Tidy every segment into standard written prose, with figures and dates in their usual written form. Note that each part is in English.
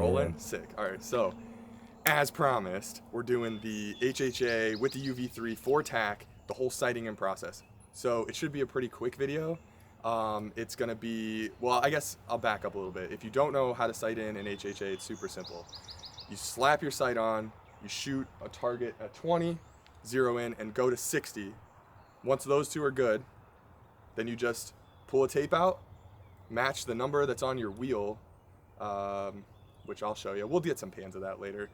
rolling? Yeah. Sick. All right, so as promised, we're doing the HHA with the UV3 4 tack, the whole sighting and process. So it should be a pretty quick video. It's gonna be, well, I guess I'll back up a little bit. If you don't know how to sight in HHA, it's super simple. You slap your sight on, you shoot a target at 20, zero in, and go to 60. Once those two are good, then you just pull a tape out, match the number that's on your wheel, which I'll show you. We'll get some pans of that later.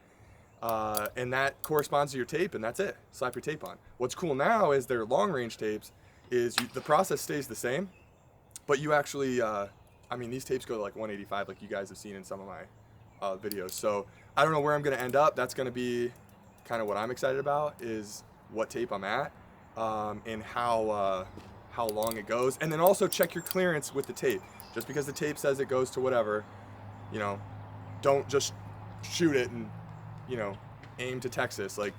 And that corresponds to your tape, and that's it. Slap your tape on. What's cool now is their long range tapes is the process stays the same, but you actually, I mean, these tapes go to like 185 like you guys have seen in some of my videos. So I don't know where I'm gonna end up. That's gonna be kind of what I'm excited about, is what tape I'm at, and how long it goes. And then also check your clearance with the tape. Just because the tape says it goes to whatever, you know, don't just shoot it and, you know, aim to Texas. Like,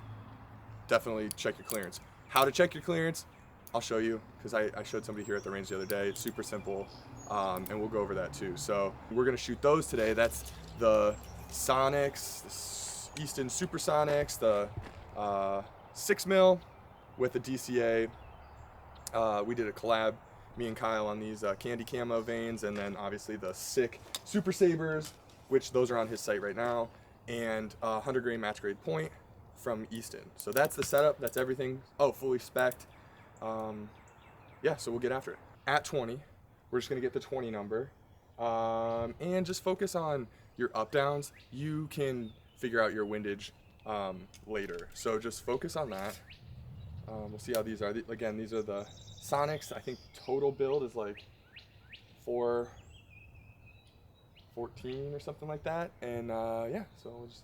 definitely check your clearance. How to check your clearance, I'll show you, because I showed somebody here at the range the other day. It's super simple, and we'll go over that too. So we're gonna shoot those today. That's the Sonics, the Easton Super Sonics, the 6mm with the DCA. We did a collab, me and Kyle, on these candy camo veins, and then obviously the sick Super Sabers, which those are on his site right now, and 100 grain match grade point from Easton. So that's the setup, that's everything. Oh, fully spec'd. Yeah, so we'll get after it. At 20, we're just gonna get the 20 number, and just focus on your up downs. You can figure out your windage later, so just focus on that. We'll see how these are. Again, these are the Sonics. I think total build is like 414 or something like that. And yeah, so we'll just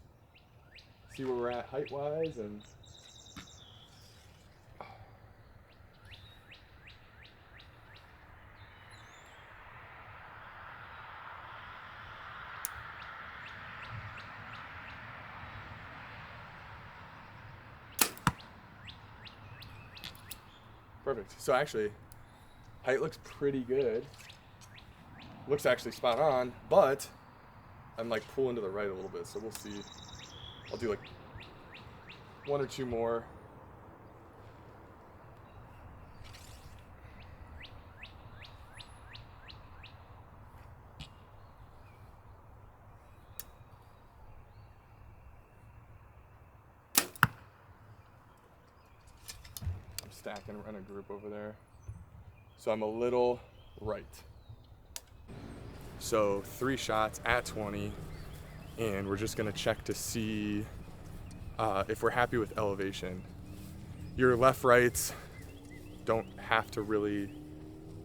see where we're at height wise. And perfect. So actually, height looks pretty good. Looks actually spot on, but I'm like pulling to the right a little bit, so we'll see. I'll do like one or two more. I'm stacking in a group over there. So I'm a little right. So 3 shots at 20, and we're just gonna check to see if we're happy with elevation. Your left rights don't have to really,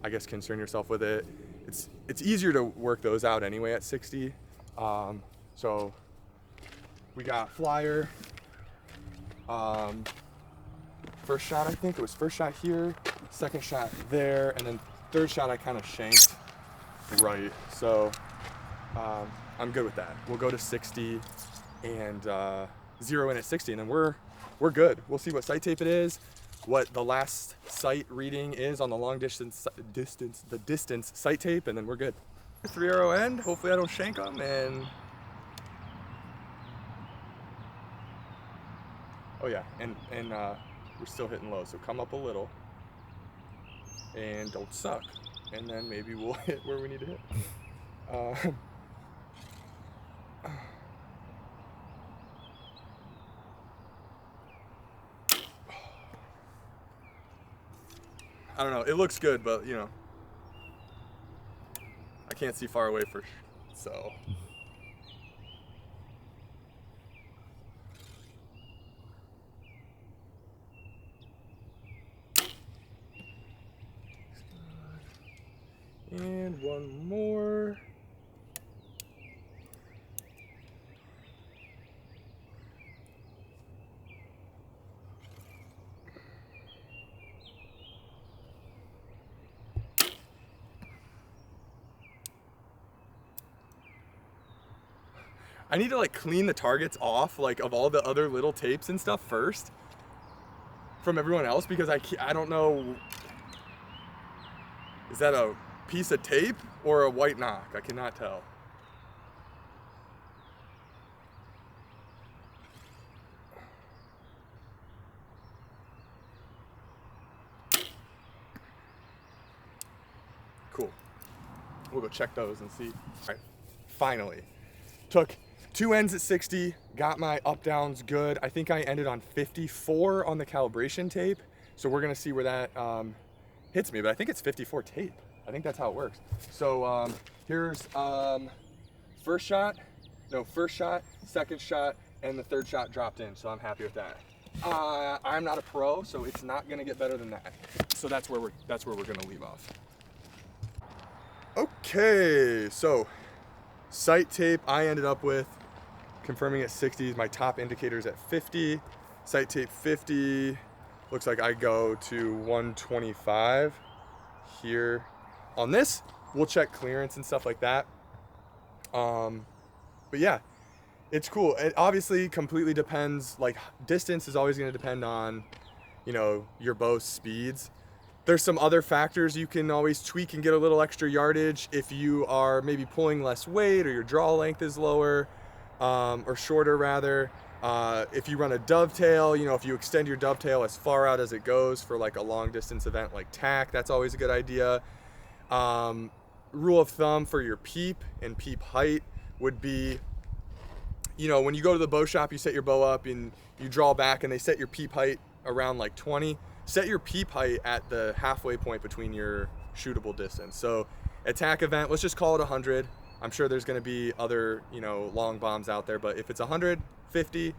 I guess, concern yourself with it. It's easier to work those out anyway at 60. So we got flyer. First shot, I think it was first shot here, second shot there, and then third shot I kind of shanked right. So I'm good with that. We'll go to 60 and zero in at 60, and then we're good. We'll see what sight tape it is, what the last sight reading is on the long distance sight tape, and then we're good. 3 arrow end. Hopefully I don't shank them, and oh yeah, and we're still hitting low, so come up a little and don't suck, and then maybe we'll hit where we need to hit. I don't know, it looks good, but you know, I can't see far away so. And one more. I need to like clean the targets off, like, of all the other little tapes and stuff first from everyone else, because I don't know, is that a piece of tape or a white knock? I cannot tell. cool. We'll go check those and see. All right, finally. Took 2 ends at 60, got my up downs good. I think I ended on 54 on the calibration tape. So we're gonna see where that hits me, but I think it's 54 tape. I think that's how it works. So here's first shot, second shot, and the third shot dropped in. So I'm happy with that. I'm not a pro, so it's not gonna get better than that. So that's where we're gonna leave off. Okay, so sight tape I ended up with, confirming at 60, my top indicators at 50, sight tape 50, looks like I go to 125 here. On this, we'll check clearance and stuff like that. But yeah, it's cool. It obviously completely depends, like distance is always gonna depend on, you know, your bow's speeds. There's some other factors you can always tweak and get a little extra yardage if you are maybe pulling less weight or your draw length is lower, or shorter rather. If you run a dovetail, you know, if you extend your dovetail as far out as it goes for like a long distance event like tack, that's always a good idea. Rule of thumb for your peep and peep height would be, you know, when you go to the bow shop, you set your bow up and you draw back and they set your peep height around like 20. Set your peep height at the halfway point between your shootable distance. So at tack event, let's just call it 100. I'm sure there's gonna be other, you know, long bombs out there, but if it's 150,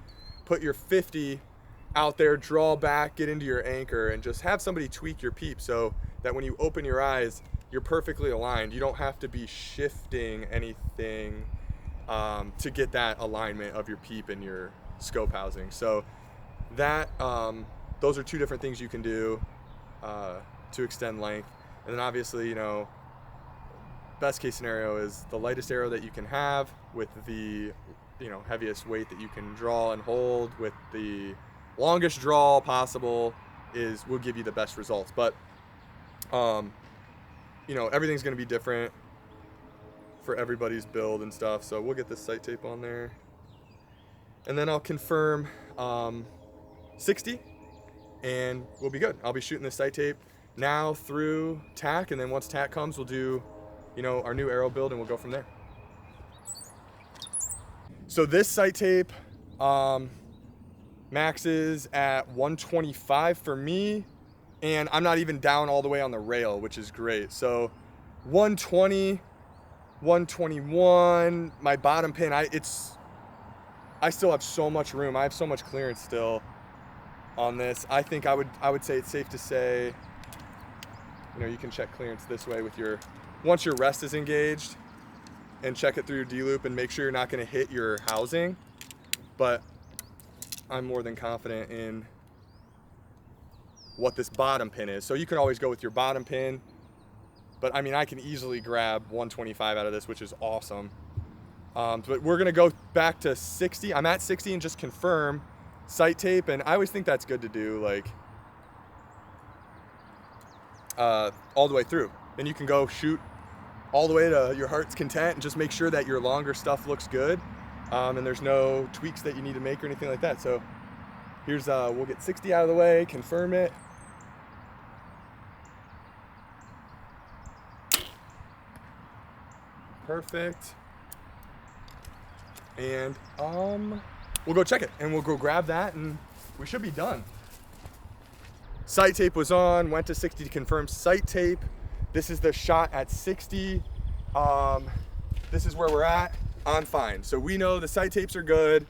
put your 50 out there, draw back, get into your anchor, and just have somebody tweak your peep so that when you open your eyes, you're perfectly aligned. You don't have to be shifting anything to get that alignment of your peep and your scope housing. So that, those are 2 different things you can do to extend length. And then obviously, you know, best case scenario is the lightest arrow that you can have with the, you know, heaviest weight that you can draw and hold with the longest draw possible will give you the best results. But, you know, everything's gonna be different for everybody's build and stuff. So we'll get this sight tape on there. And then I'll confirm 60. And we'll be good. I'll be shooting this sight tape now through tack, and then once tack comes, we'll do, you know, our new arrow build and we'll go from there. So this sight tape maxes at 125 for me, and I'm not even down all the way on the rail, which is great. So 120, 121, my bottom pin, I still have so much room. I have so much clearance still on this. I think I would say it's safe to say, you know, you can check clearance this way with once your rest is engaged, and check it through your D-loop and make sure you're not going to hit your housing. But I'm more than confident in what this bottom pin is. So you can always go with your bottom pin, but I mean, I can easily grab 125 out of this, which is awesome. But we're going to go back to 60. I'm at 60 and just confirm sight tape, and I always think that's good to do, like all the way through. Then you can go shoot all the way to your heart's content and just make sure that your longer stuff looks good, and there's no tweaks that you need to make or anything like that. So here's we'll get 60 out of the way, confirm it. Perfect. And we'll go check it and we'll go grab that and we should be done. Sight tape was on, went to 60 to confirm sight tape. This is the shot at 60. This is where we're at on fine. So we know the sight tapes are good.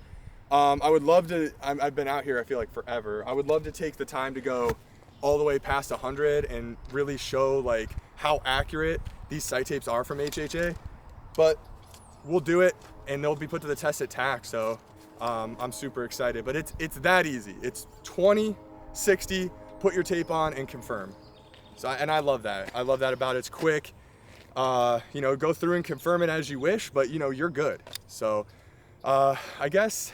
I would love to, I've been out here I feel like forever. I would love to take the time to go all the way past 100 and really show like how accurate these sight tapes are from HHA. But we'll do it and they'll be put to the test at tack. So I'm super excited, but it's that easy. It's 20, 60, put your tape on and confirm. So, and I love that. I love that about it. It's quick. You know, go through and confirm it as you wish, but you know, you're good. So I guess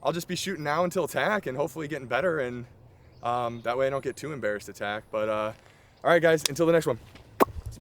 I'll just be shooting now until tack and hopefully getting better, and that way I don't get too embarrassed to tack. But all right guys, until the next one.